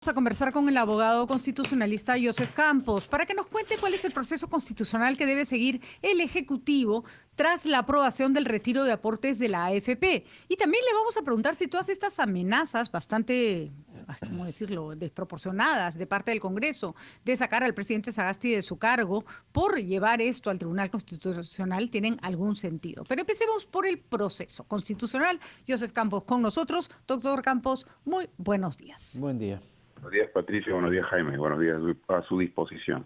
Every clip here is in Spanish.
Vamos a conversar con el abogado constitucionalista Joseph Campos para que nos cuente cuál es el proceso constitucional que debe seguir el Ejecutivo tras la aprobación del retiro de aportes de la AFP. Y también le vamos a preguntar si todas estas amenazas bastante, ¿cómo decirlo?, desproporcionadas de parte del Congreso de sacar al presidente Sagasti de su cargo por llevar esto al Tribunal Constitucional tienen algún sentido. Pero empecemos por el proceso constitucional. Joseph Campos con nosotros. Doctor Campos, muy buenos días. Buen día. Buenos días, Patricio. Buenos días, Jaime. Buenos días, a su disposición.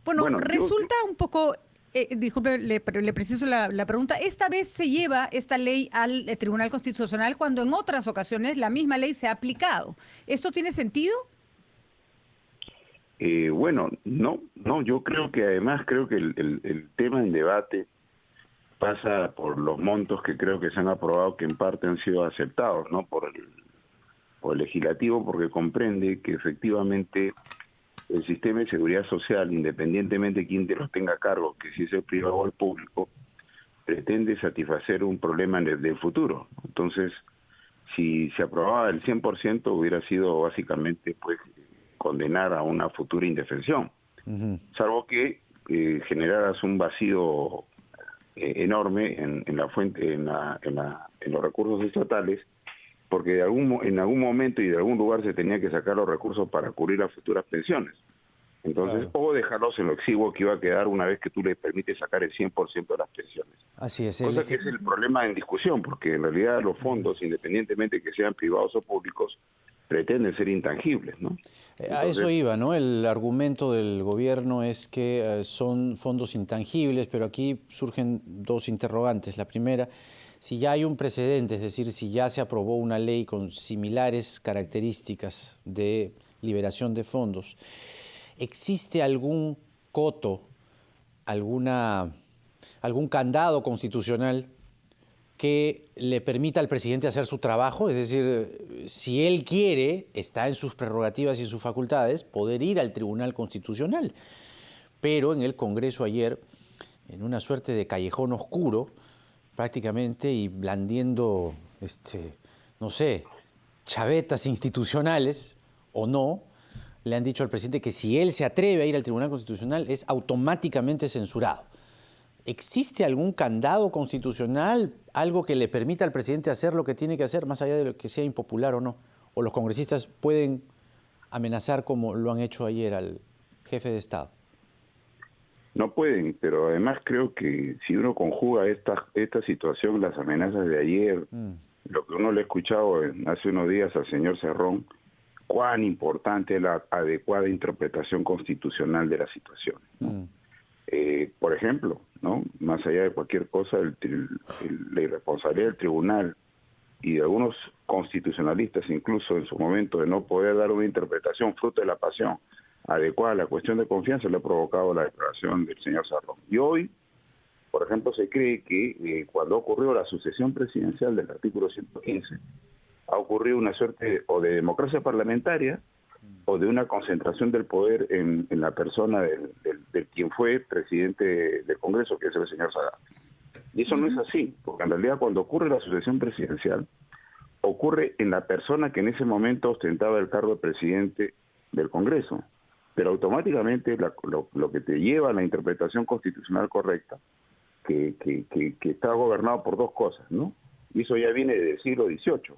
Bueno, resulta un poco, disculpe, le preciso la pregunta. Esta vez se lleva esta ley al Tribunal Constitucional cuando en otras ocasiones la misma ley se ha aplicado. ¿Esto tiene sentido? Bueno, no, yo creo que además el tema en debate pasa por los montos que creo que se han aprobado, que en parte han sido aceptados, ¿no? Por el legislativo, porque comprende que efectivamente el sistema de seguridad social, independientemente de quién te los tenga a cargo, que si es el privado o el público, pretende satisfacer un problema del futuro. Entonces, si se aprobaba el 100%, hubiera sido básicamente pues condenar a una futura indefensión, salvo que generaras un vacío enorme en la fuente, en los recursos estatales, porque en algún momento y de algún lugar se tenía que sacar los recursos para cubrir las futuras pensiones. Entonces, o dejarlos en lo exiguo que iba a quedar una vez que tú le permites sacar el 100% de las pensiones. Así es. Cosa que es el problema en discusión, porque en realidad los fondos, independientemente de que sean privados o públicos, pretenden ser intangibles, ¿no? Entonces, a eso iba, ¿no? El argumento del gobierno es que son fondos intangibles, pero aquí surgen dos interrogantes. La primera, si ya hay un precedente, es decir, si ya se aprobó una ley con similares características de liberación de fondos, ¿existe algún coto, algún candado constitucional que le permita al presidente hacer su trabajo? Es decir, si él quiere, está en sus prerrogativas y en sus facultades, poder ir al Tribunal Constitucional. Pero en el Congreso ayer, en una suerte de callejón oscuro, prácticamente, y blandiendo, no sé, chavetas institucionales o no, le han dicho al presidente que si él se atreve a ir al Tribunal Constitucional es automáticamente censurado. ¿Existe algún candado constitucional, algo que le permita al presidente hacer lo que tiene que hacer, más allá de lo que sea impopular o no? ¿O los congresistas pueden amenazar como lo han hecho ayer al jefe de Estado? no pueden, pero además creo que si uno conjuga esta situación, las amenazas de ayer, lo que uno le ha escuchado hace unos días al señor Cerrón, cuán importante es la adecuada interpretación constitucional de la situación, ¿no? Por ejemplo, ¿no? Más allá de cualquier cosa, la irresponsabilidad del tribunal y de algunos constitucionalistas, incluso en su momento, de no poder dar una interpretación fruto de la pasión adecuada a la cuestión de confianza, le ha provocado la declaración del señor Cerrón. Y hoy, por ejemplo, se cree que cuando ocurrió la sucesión presidencial del artículo 115, ha ocurrido una suerte o de democracia parlamentaria o de una concentración del poder en la persona del quien fue presidente del Congreso, que es el señor Sagasti. Y eso no es así, porque en realidad cuando ocurre la sucesión presidencial, ocurre en la persona que en ese momento ostentaba el cargo de presidente del Congreso. Pero automáticamente lo que te lleva a la interpretación constitucional correcta, que está gobernado por dos cosas, ¿no? Y eso ya viene del siglo XVIII.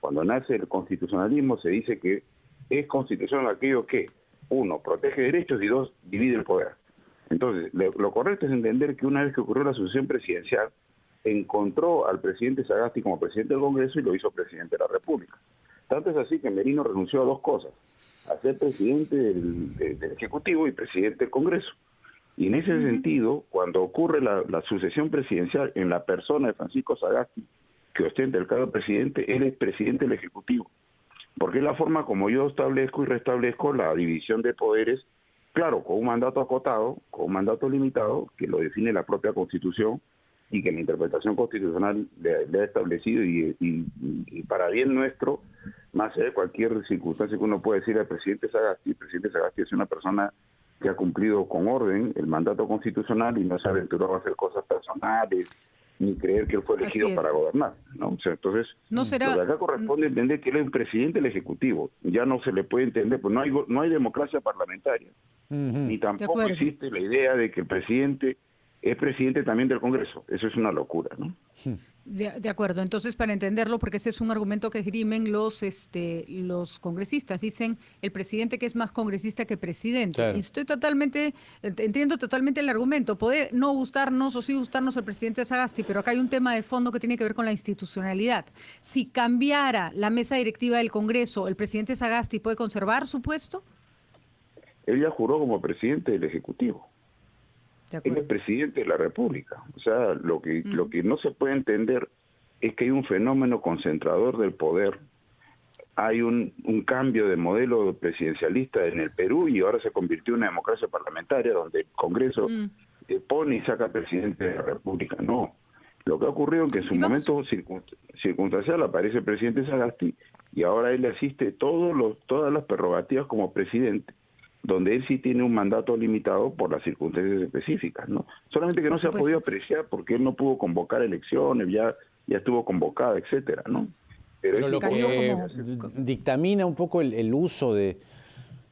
Cuando nace el constitucionalismo se dice que es constitucional aquello que, uno, protege derechos y dos, divide el poder. Entonces, lo correcto es entender que una vez que ocurrió la sucesión presidencial, encontró al presidente Sagasti como presidente del Congreso y lo hizo presidente de la República. Tanto es así que Merino renunció a dos cosas: a ser presidente del Ejecutivo y presidente del Congreso. Y en ese sentido, cuando ocurre la sucesión presidencial en la persona de Francisco Sagasti, que ostenta el cargo de presidente, él es presidente del Ejecutivo. Porque es la forma como yo establezco y restablezco la división de poderes, claro, con un mandato acotado, con un mandato limitado, que lo define la propia Constitución y que la interpretación constitucional le ha establecido y para bien nuestro, más allá de cualquier circunstancia que uno pueda decir al presidente Sagasti, el presidente Sagasti es una persona que ha cumplido con orden el mandato constitucional y no se ha aventurado a hacer cosas personales ni creer que él fue elegido para gobernar, ¿no? O sea, entonces, no será... lo que acá corresponde entender que él es un presidente del Ejecutivo. Ya no se le puede entender, pues no hay democracia parlamentaria. Ni tampoco existe la idea de que el presidente es presidente también del Congreso. Eso es una locura, ¿no? De acuerdo. Entonces, para entenderlo, porque ese es un argumento que esgrimen los congresistas, dicen el presidente que es más congresista que presidente. Claro. Y entiendo totalmente el argumento. Puede no gustarnos o sí gustarnos el presidente Sagasti, pero acá hay un tema de fondo que tiene que ver con la institucionalidad. Si cambiara la mesa directiva del Congreso, ¿el presidente Sagasti puede conservar su puesto? Él ya juró como presidente del Ejecutivo. Él es presidente de la República. O sea, lo que no se puede entender es que hay un fenómeno concentrador del poder. Hay un cambio de modelo presidencialista en el Perú y ahora se convirtió en una democracia parlamentaria donde el Congreso pone y saca presidente de la República. No. Lo que ha ocurrido es que en su momento circunstancial aparece el presidente Sagasti y ahora él le asiste todas las prerrogativas como presidente, donde él sí tiene un mandato limitado por las circunstancias específicas, ¿no? Solamente que no se ha podido apreciar porque él no pudo convocar elecciones, ya estuvo convocada, etcétera, ¿no? Pero lo que dictamina un poco el uso de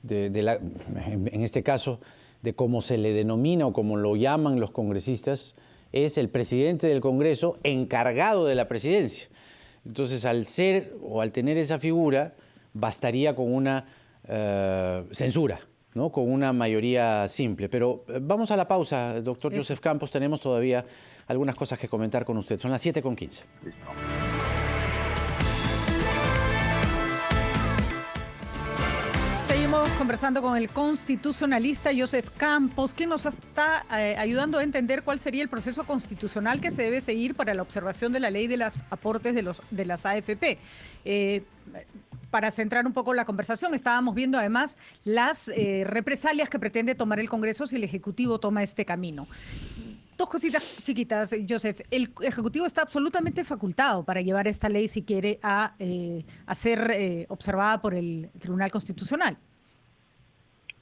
en este caso, de cómo se le denomina o como lo llaman los congresistas, es el presidente del Congreso encargado de la presidencia. Entonces, al tener esa figura, bastaría con una censura, ¿no? Con una mayoría simple. Pero vamos a la pausa, doctor Joseph Campos. Tenemos todavía algunas cosas que comentar con usted. Son las 7:15. Seguimos conversando con el constitucionalista Joseph Campos, quien nos está ayudando a entender cuál sería el proceso constitucional que se debe seguir para la observación de la ley de los aportes de las AFP. Para centrar un poco la conversación, estábamos viendo además las represalias que pretende tomar el Congreso si el Ejecutivo toma este camino. Dos cositas chiquitas, Joseph. El Ejecutivo está absolutamente facultado para llevar esta ley, si quiere, a ser observada por el Tribunal Constitucional.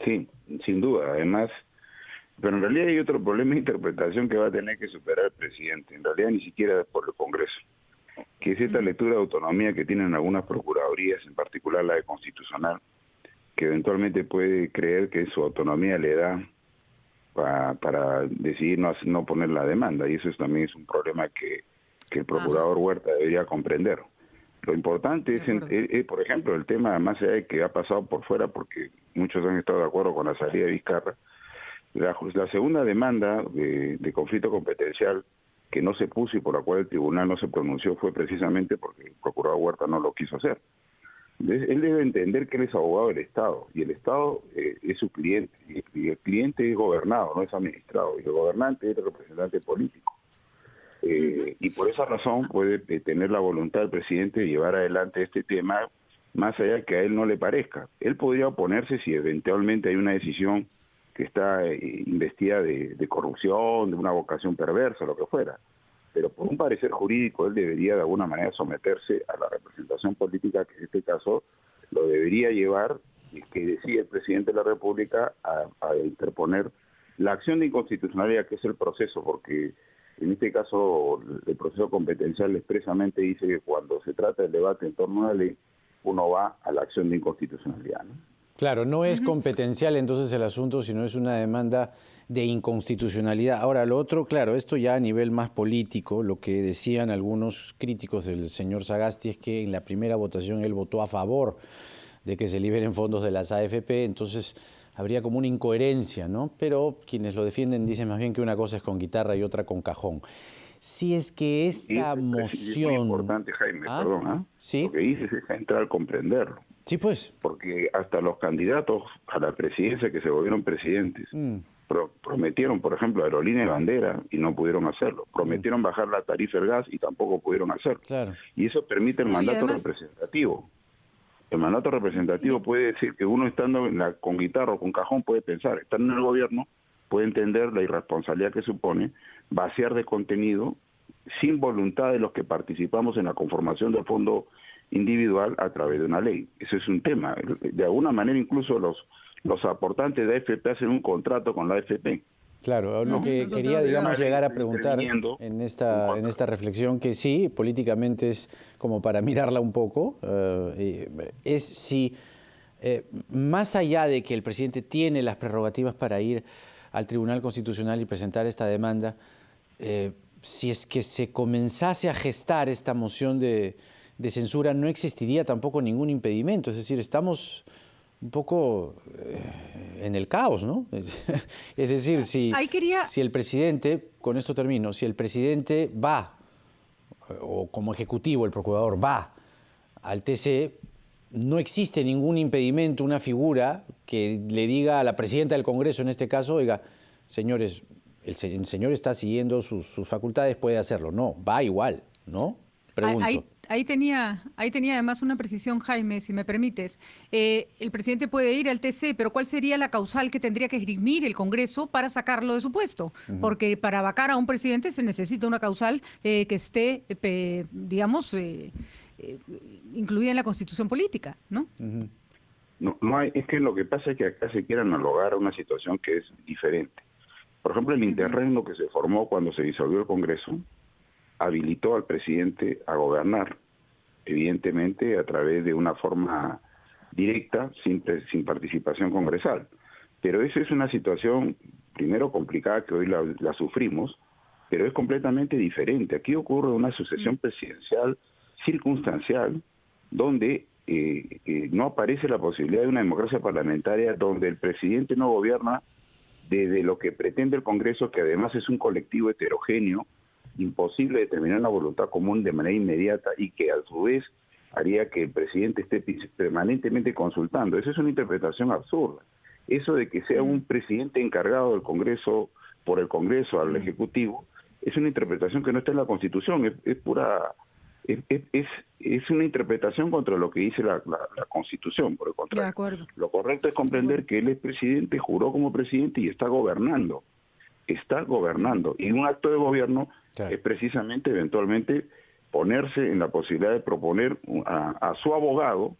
Sí, sin duda. Además, pero en realidad hay otro problema de interpretación que va a tener que superar el presidente. En realidad ni siquiera por el Congreso, que es esta lectura de autonomía que tienen algunas procuradurías, en particular la de Constitucional, que eventualmente puede creer que su autonomía le da para decidir no poner la demanda, y eso también es un problema que el procurador Huerta debería comprender. Lo importante es, por ejemplo, el tema, más allá de que ha pasado por fuera, porque muchos han estado de acuerdo con la salida de Vizcarra, la segunda demanda de conflicto competencial que no se puso y por la cual el tribunal no se pronunció fue precisamente porque el procurador Huerta no lo quiso hacer. Entonces, él debe entender que él es abogado del Estado y el Estado es su cliente y el cliente es gobernado, no es administrado, y el gobernante es el representante político. Y por esa razón puede tener la voluntad del presidente de llevar adelante este tema más allá que a él no le parezca. Él podría oponerse si eventualmente hay una decisión que está investida de corrupción, de una vocación perversa, lo que fuera. Pero por un parecer jurídico él debería de alguna manera someterse a la representación política que en este caso lo debería llevar y que decide el presidente de la República a interponer la acción de inconstitucionalidad, que es el proceso, porque en este caso el proceso competencial expresamente dice que cuando se trata del debate en torno a una ley, uno va a la acción de inconstitucionalidad, ¿no? Claro, no es competencial entonces el asunto, sino es una demanda de inconstitucionalidad. Ahora, lo otro, claro, esto ya a nivel más político, lo que decían algunos críticos del señor Sagasti es que en la primera votación él votó a favor de que se liberen fondos de las AFP, entonces habría como una incoherencia, ¿no? Pero quienes lo defienden dicen más bien que una cosa es con guitarra y otra con cajón. Si es que esta moción... Es muy importante, Jaime, perdón, ¿sí? Lo que dices es entrar a comprenderlo. Sí, pues. Porque hasta los candidatos a la presidencia que se volvieron presidentes prometieron, por ejemplo, aerolínea y bandera y no pudieron hacerlo. Prometieron bajar la tarifa del gas y tampoco pudieron hacerlo. Claro. Y eso permite el mandato representativo. El mandato representativo puede decir que uno estando con guitarra o con cajón puede pensar, estando en el gobierno, puede entender la irresponsabilidad que supone vaciar de contenido sin voluntad de los que participamos en la conformación del fondo individual a través de una ley. Eso es un tema. De alguna manera incluso los aportantes de AFP hacen un contrato con la AFP. Claro, lo No, que doctor quería, digamos, Olivares llegar a está preguntar interviniendo en esta reflexión, que sí, políticamente es como para mirarla un poco, es si, más allá de que el presidente tiene las prerrogativas para ir al Tribunal Constitucional y presentar esta demanda, si es que se comenzase a gestar esta moción de censura, no existiría tampoco ningún impedimento. Es decir, estamos un poco en el caos, ¿no? Es decir, si el presidente, con esto termino, si el presidente va, o como ejecutivo el procurador va al TC, no existe ningún impedimento, una figura que le diga a la presidenta del Congreso, en este caso, oiga, señores, el señor está siguiendo sus facultades, puede hacerlo. No, va igual, ¿no? Pregunto. Ahí tenía además una precisión, Jaime, si me permites. El presidente puede ir al TC, pero ¿cuál sería la causal que tendría que esgrimir el Congreso para sacarlo de su puesto? Porque para vacar a un presidente se necesita una causal que esté, digamos, incluida en la Constitución política, ¿no? No hay, es que lo que pasa es que acá se quiere analogar a una situación que es diferente. Por ejemplo, el interregno que se formó cuando se disolvió el Congreso habilitó al presidente a gobernar, evidentemente a través de una forma directa, sin participación congresal. Pero esa es una situación, primero, complicada, que hoy la sufrimos, pero es completamente diferente. Aquí ocurre una sucesión presidencial circunstancial, donde no aparece la posibilidad de una democracia parlamentaria, donde el presidente no gobierna desde lo que pretende el Congreso, que además es un colectivo heterogéneo, imposible determinar una voluntad común de manera inmediata y que a su vez haría que el presidente esté permanentemente consultando. Esa es una interpretación absurda. Eso de que sea un presidente encargado del Congreso, por el Congreso al Ejecutivo, es una interpretación que no está en la Constitución, es pura... Es una interpretación contra lo que dice la Constitución, por el contrario. De acuerdo. Lo correcto es comprender que él es presidente, juró como presidente y está gobernando. Está gobernando. Y un acto de gobierno es precisamente, eventualmente, ponerse en la posibilidad de proponer a su abogado,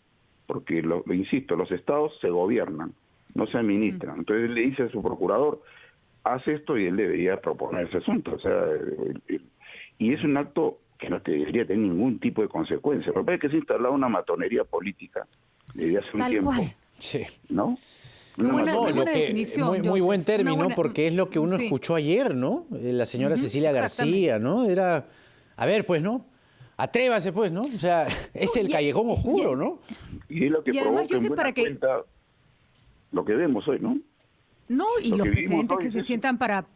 porque, lo insisto, los estados se gobiernan, no se administran. Entonces él le dice a su procurador, haz esto, y él debería proponer ese asunto. O sea, y es un acto que no debería tener ningún tipo de consecuencia. Lo que pasa es que se ha instalado una matonería política desde hace un tiempo. Sí. ¿No? Qué buena definición, muy buen término, buena, porque es lo que uno escuchó ayer, ¿no? La señora Cecilia García, ¿no? Era, a ver, pues, ¿no? Atrévase, pues, ¿no? O sea, es el callejón oscuro, ¿no? Y es lo que además, provoca en buena cuenta lo que vemos hoy, ¿no? No, y los presidentes que se sientan para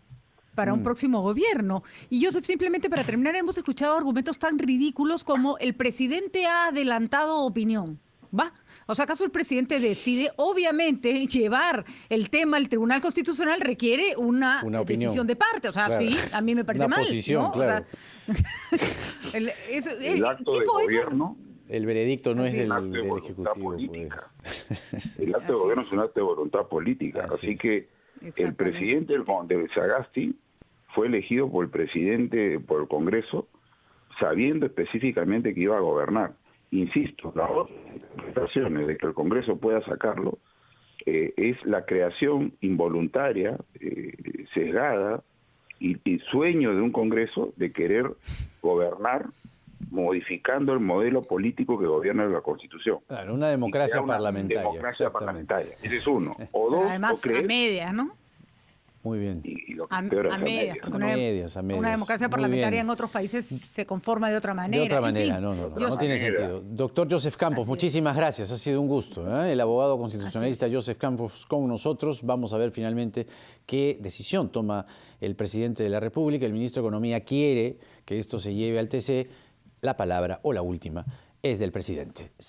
un próximo gobierno. Y Joseph, simplemente para terminar, hemos escuchado argumentos tan ridículos como el presidente ha adelantado opinión. ¿Va? O sea, ¿acaso el presidente decide? Obviamente, llevar el tema al Tribunal Constitucional requiere una decisión de parte. O sea, claro. Sí, a mí me parece una mal. Posición, ¿no? claro. O sea, el acto de gobierno... El veredicto no es del Ejecutivo. Pues. El acto de gobierno es un acto de voluntad política. Así que el presidente de Sagasti fue elegido por el presidente, por el Congreso, sabiendo específicamente que iba a gobernar. Insisto, las otras interpretaciones de que el Congreso pueda sacarlo es la creación involuntaria, sesgada y sueño de un Congreso de querer gobernar modificando el modelo político que gobierna la Constitución. Claro, una democracia parlamentaria. Democracia parlamentaria. Ese es uno. O dos, además, a medias, ¿no? Muy bien. A medias, porque una democracia parlamentaria en otros países se conforma de otra manera. De otra manera, no tiene sentido. Doctor Joseph Campos, muchísimas gracias, ha sido un gusto. El abogado constitucionalista Joseph Campos con nosotros. Vamos a ver finalmente qué decisión toma el presidente de la República. El ministro de Economía quiere que esto se lleve al TC. La palabra, o la última, es del presidente.